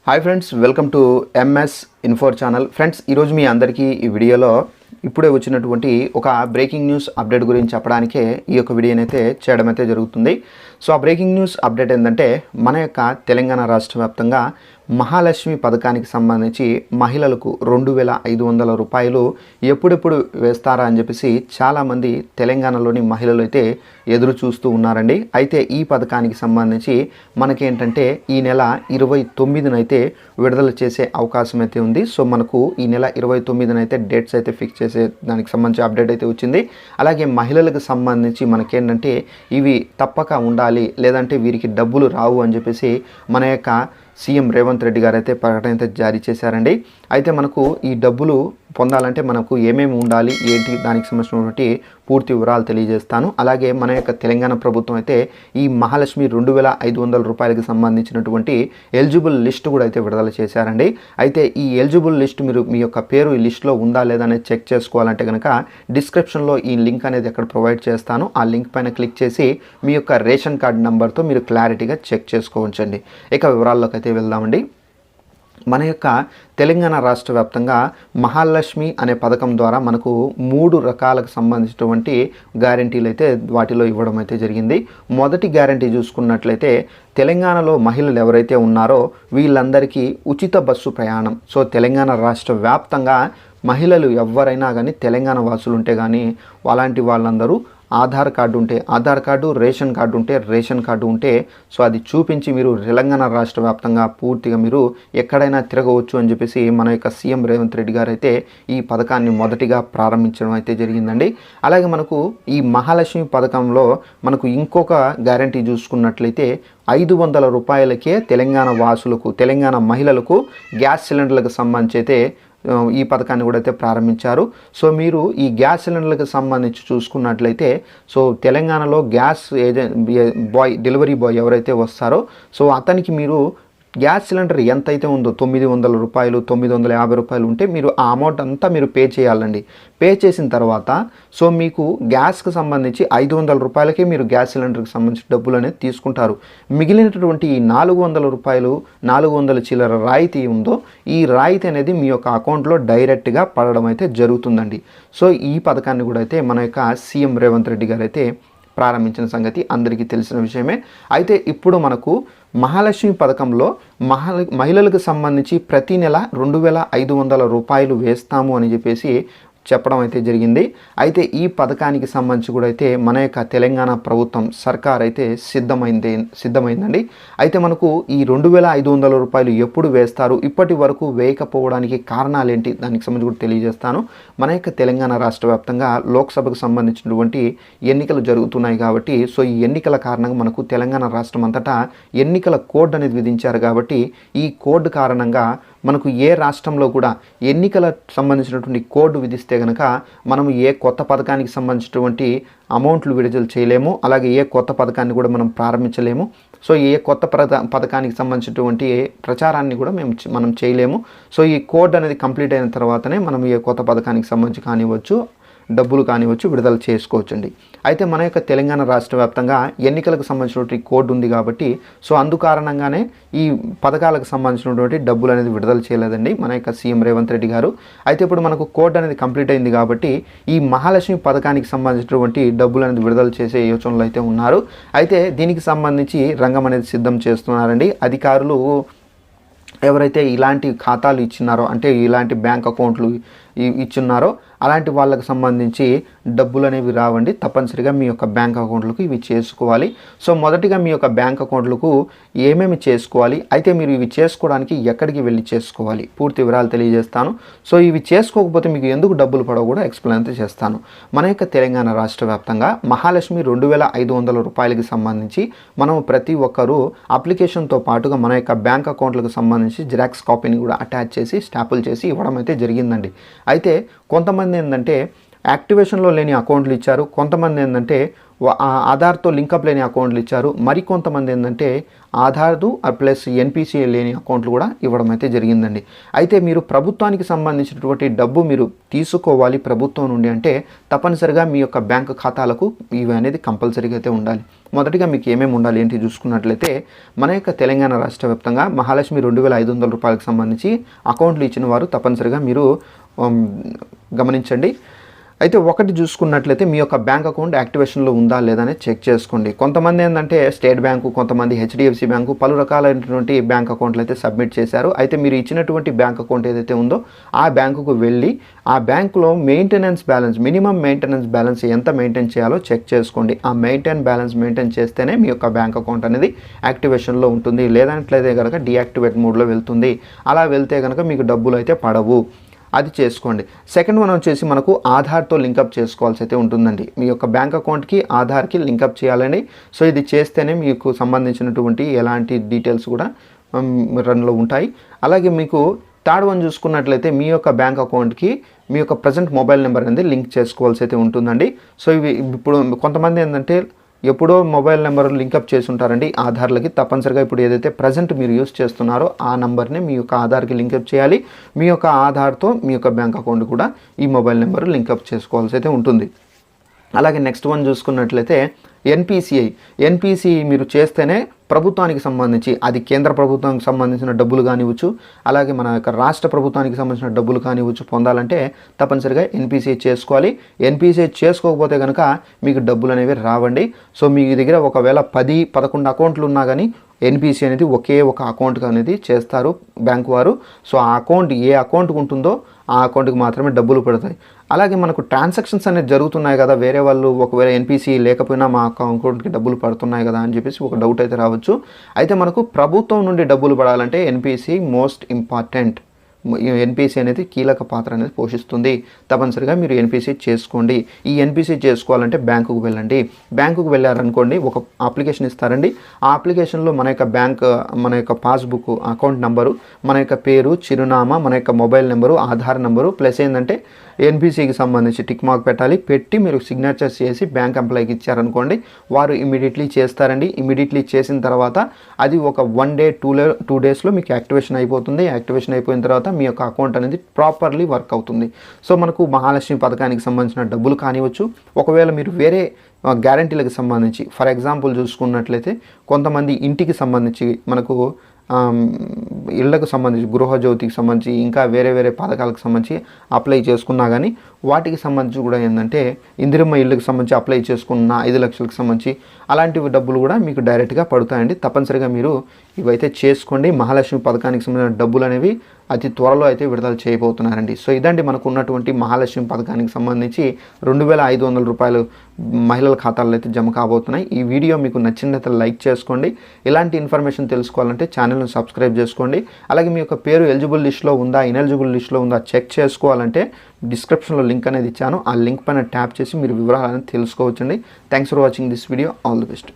Hi friends, welcome to MS Infor channel. Friends, ఈరోజు మీ అందరికీ ఈ వీడియోలో ఇప్పుడే వచ్చినటువంటి ఒక బ్రేకింగ్ న్యూస్ అప్డేట్ గురించి చెప్పడానికే ఈ యొక్క వీడియోని అయితే చేయడం అయితే జరుగుతుంది. సో ఆ బ్రేకింగ్ న్యూస్ అప్డేట్ ఏంటంటే, మన యొక్క తెలంగాణ రాష్ట్ర వ్యాప్తంగా మహాలక్ష్మి పథకానికి సంబంధించి మహిళలకు 2500 రూపాయలు ఎప్పుడెప్పుడు వేస్తారా అని చెప్పేసి చాలామంది తెలంగాణలోని మహిళలు అయితే ఎదురు చూస్తూ ఉన్నారండి. అయితే ఈ పథకానికి సంబంధించి మనకేంటంటే ఈ నెల 29నైతే విడుదల చేసే అవకాశం అయితే ఉంది. సో మనకు ఈ నెల 29నైతే డేట్స్ అయితే ఫిక్స్ చేసే దానికి సంబంధించి అప్డేట్ అయితే వచ్చింది. అలాగే మహిళలకు సంబంధించి మనకేంటంటే ఇవి తప్పక ఉండాలి, లేదంటే వీరికి డబ్బులు రావు అని చెప్పేసి మన యొక్క సీఎం రేవంత్ రెడ్డి గారు అయితే ప్రకటన అయితే జారీ చేశారండి. అయితే మనకు ఈ డబ్బులు పొందాలంటే మనకు ఏమేమి ఉండాలి, ఏంటి, దానికి సంబంధించినటువంటి పూర్తి వివరాలు తెలియజేస్తాను. అలాగే మన యొక్క తెలంగాణ ప్రభుత్వం అయితే ఈ మహాలక్ష్మి 2500 రూపాయలకి సంబంధించినటువంటి ఎలిజిబుల్ లిస్ట్ కూడా అయితే విడుదల చేశారండి. అయితే ఈ ఎలిజిబుల్ లిస్ట్ మీరు మీ యొక్క పేరు ఈ లిస్ట్లో ఉందా లేదా అనేది చెక్ చేసుకోవాలంటే కనుక డిస్క్రిప్షన్లో ఈ లింక్ అనేది అక్కడ ప్రొవైడ్ చేస్తాను. ఆ లింక్ పైన క్లిక్ చేసి మీ యొక్క రేషన్ కార్డు నెంబర్తో మీరు క్లారిటీగా చెక్ చేసుకోవచ్చండి. ఇక వివరాల్లోకి అయితే వెళ్దామండి. మన యొక్క తెలంగాణ రాష్ట్ర వ్యాప్తంగా మహాలక్ష్మి అనే పథకం ద్వారా మనకు 3 రకాలకు సంబంధించినటువంటి గ్యారంటీలు అయితే వాటిలో ఇవ్వడం అయితే జరిగింది. మొదటి గ్యారంటీ చూసుకున్నట్లయితే తెలంగాణలో మహిళలు ఎవరైతే ఉన్నారో వీళ్ళందరికీ ఉచిత బస్సు ప్రయాణం. సో తెలంగాణ రాష్ట్ర వ్యాప్తంగా మహిళలు ఎవరైనా కానీ తెలంగాణ వాసులు ఉంటే కానీ అలాంటి వాళ్ళందరూ ఆధార్ కార్డు ఉంటే ఆధార్ కార్డు, రేషన్ కార్డు ఉంటే రేషన్ కార్డు ఉంటే సో అది చూపించి మీరు తెలంగాణ రాష్ట్ర వ్యాప్తంగా పూర్తిగా మీరు ఎక్కడైనా తిరగవచ్చు అని చెప్పేసి మన యొక్క సీఎం రేవంత్ రెడ్డి గారు అయితే ఈ పథకాన్ని మొదటిగా ప్రారంభించడం అయితే జరిగిందండి. అలాగే మనకు ఈ మహాలక్ష్మి పథకంలో మనకు ఇంకొక గ్యారంటీ చూసుకున్నట్లయితే 500 రూపాయలకే తెలంగాణ వాసులకు, తెలంగాణ మహిళలకు గ్యాస్ సిలిండర్లకు సంబంధించి అయితే ఈ పథకాన్ని కూడా అయితే ప్రారంభించారు. సో మీరు ఈ గ్యాస్ సిలిండర్లకు సంబంధించి చూసుకున్నట్లయితే సో తెలంగాణలో గ్యాస్ డెలివరీ బాయ్ ఎవరైతే వస్తారో సో అతనికి మీరు గ్యాస్ సిలిండర్ ఎంతైతే ఉందో 900 రూపాయలు, 950 రూపాయలు ఉంటే మీరు ఆ అమౌంట్ అంతా మీరు పే చేయాలండి. పే చేసిన తర్వాత సో మీకు గ్యాస్కి సంబంధించి 500 రూపాయలకే మీరు గ్యాస్ సిలిండర్కి సంబంధించి డబ్బులు అనేది తీసుకుంటారు. మిగిలినటువంటి ఈ 400 రూపాయలు, 400 చిల్లర రాయితీ ఉందో ఈ రాయితీ అనేది మీ యొక్క అకౌంట్లో డైరెక్ట్గా పడడం అయితే జరుగుతుందండి. సో ఈ పథకాన్ని కూడా అయితే మన యొక్క సీఎం రేవంత్ రెడ్డి గారు అయితే ప్రారంభించిన సంగతి అందరికీ తెలిసిన విషయమే. అయితే ఇప్పుడు మనకు మహాలక్ష్మి పథకంలో మహిళలకు సంబంధించి ప్రతి నెల 2500 రూపాయలు వేస్తాము అని చెప్పేసి చెప్పడం అయితే జరిగింది. అయితే ఈ పథకానికి సంబంధించి కూడా అయితే మన యొక్క తెలంగాణ ప్రభుత్వం సర్కార్ అయితే సిద్ధమైందండి. అయితే మనకు ఈ 2500 రూపాయలు ఎప్పుడు వేస్తారు, ఇప్పటి వరకు వేయకపోవడానికి కారణాలు ఏంటి, దానికి సంబంధించి కూడా తెలియజేస్తాను. మన యొక్క తెలంగాణ రాష్ట్ర వ్యాప్తంగా లోక్సభకు సంబంధించినటువంటి ఎన్నికలు జరుగుతున్నాయి కాబట్టి సో ఈ ఎన్నికల కారణంగా మనకు తెలంగాణ రాష్ట్రం అంతటా ఎన్నికల కోడ్ అనేది విధించారు. కాబట్టి ఈ కోడ్ కారణంగా మనకు ఏ రాష్ట్రంలో కూడా ఎన్నికల సంబంధించినటువంటి కోడ్ విధిస్తే కనుక మనం ఏ కొత్త పథకానికి సంబంధించినటువంటి అమౌంట్లు విడుదల చేయలేము, అలాగే ఏ కొత్త పథకాన్ని కూడా మనం ప్రారంభించలేము. సో ఏ కొత్త పథకానికి సంబంధించినటువంటి ప్రచారాన్ని కూడా మనం చేయలేము. సో ఈ కోడ్ అనేది కంప్లీట్ అయిన తర్వాతనే మనం ఏ కొత్త పథకానికి సంబంధించి కానివ్వచ్చు, డబ్బులు కానివచ్చు విడుదల చేసుకోవచ్చండి. అయితే మన యొక్క తెలంగాణ రాష్ట్ర వ్యాప్తంగా ఎన్నికలకు సంబంధించినటువంటి కోడ్ ఉంది కాబట్టి సో అందుకారణంగానే ఈ పథకాలకు సంబంధించినటువంటి డబ్బులు అనేది విడుదల చేయలేదండి మన యొక్క సీఎం రేవంత్ రెడ్డి గారు. అయితే ఇప్పుడు మనకు కోడ్ అనేది కంప్లీట్ అయింది కాబట్టి ఈ మహాలక్ష్మి పథకానికి సంబంధించినటువంటి డబ్బులు అనేది విడుదల చేసే యోచనలు అయితే ఉన్నారు. అయితే దీనికి సంబంధించి రంగం అనేది సిద్ధం చేస్తున్నారండి. అధికారులు ఎవరైతే ఇలాంటి ఖాతాలు ఇచ్చినారో, అంటే ఇలాంటి బ్యాంక్ అకౌంట్లు ఇచ్చున్నారో అలాంటి వాళ్ళకి సంబంధించి డబ్బులు అనేవి రావండి. తప్పనిసరిగా మీ యొక్క బ్యాంక్ అకౌంట్లకు ఇవి చేసుకోవాలి. సో మొదటిగా మీ యొక్క బ్యాంక్ అకౌంట్లకు ఏమేమి చేసుకోవాలి, అయితే మీరు ఇవి చేసుకోవడానికి ఎక్కడికి వెళ్ళి చేసుకోవాలి, పూర్తి వివరాలు తెలియజేస్తాను. సో ఇవి చేసుకోకపోతే మీకు ఎందుకు డబ్బులు పడవ కూడా ఎక్స్ప్లెయిన్ అయితే చేస్తాను. మన యొక్క తెలంగాణ రాష్ట్ర వ్యాప్తంగా మహాలక్ష్మి 2500 రూపాయలకి సంబంధించి మనం ప్రతి ఒక్కరూ అప్లికేషన్తో పాటుగా మన యొక్క బ్యాంక్ అకౌంట్లకు సంబంధించి జిరాక్స్ కాపీని కూడా అటాచ్ చేసి స్టాంపుల్ చేసి ఇవ్వడం అయితే జరిగిందండి. అయితే కొంతమంది ఏంటంటే యాక్టివేషన్లో లేని అకౌంట్లు ఇచ్చారు, కొంతమంది ఏంటంటే ఆధార్తో లింకప్ లేని అకౌంట్లు ఇచ్చారు, మరికొంతమంది ఏంటంటే ఆధార్దు ప్లస్ ఎన్పిసిఐ లేని అకౌంట్లు కూడా ఇవ్వడం అయితే జరిగిందండి. అయితే మీరు ప్రభుత్వానికి సంబంధించినటువంటి డబ్బు మీరు తీసుకోవాలి ప్రభుత్వం నుండి అంటే తప్పనిసరిగా మీ యొక్క బ్యాంకు ఖాతాలకు ఇవి అనేది కంపల్సరీగా అయితే ఉండాలి. మొదటిగా మీకు ఏమేమి ఉండాలి ఏంటి చూసుకున్నట్లయితే మన యొక్క తెలంగాణ రాష్ట్ర వ్యాప్తంగా మహాలక్ష్మి 2500 రూపాయలకు సంబంధించి అకౌంట్లు ఇచ్చిన వారు తప్పనిసరిగా మీరు గమనించండి. అయితే ఒకటి చూసుకున్నట్లయితే మీ యొక్క బ్యాంక్ అకౌంట్ యాక్టివేషన్లో ఉందా లేదా అనేది చెక్ చేసుకోండి. కొంతమంది ఏంటంటే స్టేట్ బ్యాంకు, కొంతమంది హెచ్డిఎఫ్సి బ్యాంకు, పలు రకాలైనటువంటి బ్యాంక్ అకౌంట్లు అయితే సబ్మిట్ చేశారు. అయితే మీరు ఇచ్చినటువంటి బ్యాంక్ అకౌంట్ ఏదైతే ఉందో ఆ బ్యాంకుకు వెళ్ళి ఆ బ్యాంకులో maintenance balance, minimum maintenance balance ఎంత మెయింటైన్ చేయాలో చెక్ చేసుకోండి. ఆ మెయింటైన్ చేస్తేనే మీ యొక్క బ్యాంక్ అకౌంట్ అనేది యాక్టివేషన్లో ఉంటుంది. లేదంట్లయితే కనుక డీయాక్టివేట్ మోడ్లో వెళ్తుంది. అలా వెళ్తే కనుక మీకు డబ్బులు అయితే పడవు. అది చేసుకోండి. సెకండ్ వన్ వచ్చేసి మనకు ఆధార్తో లింకప్ చేసుకోవాల్సి అయితే ఉంటుందండి. మీ యొక్క బ్యాంక్ అకౌంట్కి ఆధార్కి లింకప్ చేయాలని. సో ఇది చేస్తేనే మీకు సంబంధించినటువంటి ఎలాంటి డీటెయిల్స్ కూడా రన్లో ఉంటాయి. అలాగే మీకు థర్డ్ వన్ చూసుకున్నట్లయితే మీ యొక్క బ్యాంక్ అకౌంట్కి మీ యొక్క ప్రజెంట్ మొబైల్ నెంబర్ అనేది లింక్ చేసుకోవాల్సి అయితే ఉంటుందండి. సో ఇవి ఇప్పుడు కొంతమంది ఏంటంటే ఎప్పుడో మొబైల్ నెంబర్ లింకప్ చేసి ఉంటారండి ఆధార్లకి. తప్పనిసరిగా ఇప్పుడు ఏదైతే ప్రజెంట్ మీరు యూస్ చేస్తున్నారో ఆ నెంబర్ని మీ యొక్క ఆధార్కి లింకప్ చేయాలి. మీ యొక్క ఆధార్తో మీ యొక్క బ్యాంక్ అకౌంట్ కూడా ఈ మొబైల్ నెంబర్ లింకప్ చేసుకోవాల్సి అయితే ఉంటుంది. అలాగే నెక్స్ట్ వన్ చూసుకున్నట్లయితే ఎన్పిసిఐ మీరు చేస్తేనే ప్రభుత్వానికి సంబంధించి, అది కేంద్ర ప్రభుత్వానికి సంబంధించిన డబ్బులు కానివచ్చు, అలాగే మన యొక్క రాష్ట్ర ప్రభుత్వానికి సంబంధించిన డబ్బులు కానివచ్చు పొందాలంటే తప్పనిసరిగా ఎన్పిసిఐ చేసుకోవాలి. ఎన్పిసిఐ చేసుకోకపోతే కనుక మీకు డబ్బులు అనేవి రావండి. సో మీ దగ్గర ఒకవేళ 10-11 అకౌంట్లు ఉన్నా కానీ ఎన్పిసిఐ అనేది ఒకే ఒక అకౌంట్ అనేది చేస్తారు బ్యాంకు వారు. సో ఆ అకౌంట్ ఏ అకౌంట్కి ఉంటుందో ఆ అకౌంట్కి మాత్రమే డబ్బులు పడతాయి. అలాగే మనకు ట్రాన్సాక్షన్స్ అనేది జరుగుతున్నాయి కదా, వేరే వాళ్ళు ఒకవేళ ఎన్పిసిఐ లేకపోయినా మా అకౌంట్కి డబ్బులు పడుతున్నాయి కదా అని చెప్పేసి ఒక డౌట్ అయితే రావచ్చు. అయితే మనకు ప్రభుత్వం నుండి డబ్బులు పడాలంటే ఎన్పిసిఐ మోస్ట్ ఇంపార్టెంట్. ఎన్పిసిఐ అనేది కీలక పాత్ర అనేది పోషిస్తుంది. తప్పనిసరిగా మీరు ఎన్పిసిఐ చేసుకోండి. ఈ ఎన్పిసిఐ చేసుకోవాలంటే బ్యాంకుకు వెళ్ళండి. బ్యాంకుకు వెళ్ళారనుకోండి, ఒక అప్లికేషన్ ఇస్తారండి. ఆ అప్లికేషన్లో మన యొక్క పాస్బుక్, అకౌంట్ నెంబరు, మన యొక్క పేరు, చిరునామా, మన యొక్క mobile number, Aadhaar number plus ఏంటంటే ఎన్పిసిఐకి సంబంధించి టిక్ మార్క్ పెట్టాలి. పెట్టి మీరు సిగ్నేచర్స్ చేసి బ్యాంక్ ఎంప్లాయీకి ఇచ్చారనుకోండి, వారు ఇమీడియట్లీ చేస్తారండి. ఇమీడియట్లీ చేసిన తర్వాత అది ఒక 1 day 2 daysలో మీకు యాక్టివేషన్ అయిపోతుంది. యాక్టివేషన్ అయిపోయిన తర్వాత మీ యొక్క అకౌంట్ అనేది ప్రాపర్లీ వర్క్ అవుతుంది. సో మనకు మహాలక్ష్మి పథకానికి సంబంధించిన డబ్బులు కానివచ్చు, ఒకవేళ మీరు వేరే గ్యారంటీలకు సంబంధించి ఫర్ ఎగ్జాంపుల్ చూసుకున్నట్లయితే కొంతమంది ఇంటికి సంబంధించి మనకు ఇళ్లకు సంబంధించి, గృహజ్యోతికి సంబంధించి ఇంకా వేరే పథకాలకు సంబంధించి అప్లై చేసుకున్నా కానీ వాటికి సంబంధించి కూడా ఏంటంటే ఇందిరమ్మ ఇళ్ళకి సంబంధించి అప్లై చేసుకున్న 5 లక్షలకు సంబంధించి అలాంటివి డబ్బులు కూడా మీకు డైరెక్ట్గా పడుతాయండి. తప్పనిసరిగా మీరు ఇవైతే చేసుకోండి. మహాలక్ష్మి పథకానికి సంబంధించిన డబ్బులు అనేవి అతి త్వరలో అయితే విడుదల చేయబోతున్నారండి. సో ఇదండి మనకు ఉన్నటువంటి మహాలక్ష్మి పథకానికి సంబంధించి 2500 రూపాయలు మహిళల ఖాతాల్లో అయితే జమ కాబోతున్నాయి. ఈ వీడియో మీకు నచ్చినట్లయితే లైక్ చేసుకోండి. ఇలాంటి ఇన్ఫర్మేషన్ తెలుసుకోవాలంటే ఛానల్ను సబ్స్క్రైబ్ చేసుకోండి. అలాగే మీ యొక్క పేరు ఎలిజిబుల్ లిస్ట్లో ఉందా, ఇనెలిజిబుల్ లిస్ట్లో ఉందా చెక్ చేసుకోవాలంటే డిస్క్రిప్షన్లో లింక్ అనేది ఇచ్చాను. ఆ లింక్ పైన ట్యాప్ చేసి మీరు వివరాలను తెలుసుకోవచ్చండి. Thanks for watching this video. All the best.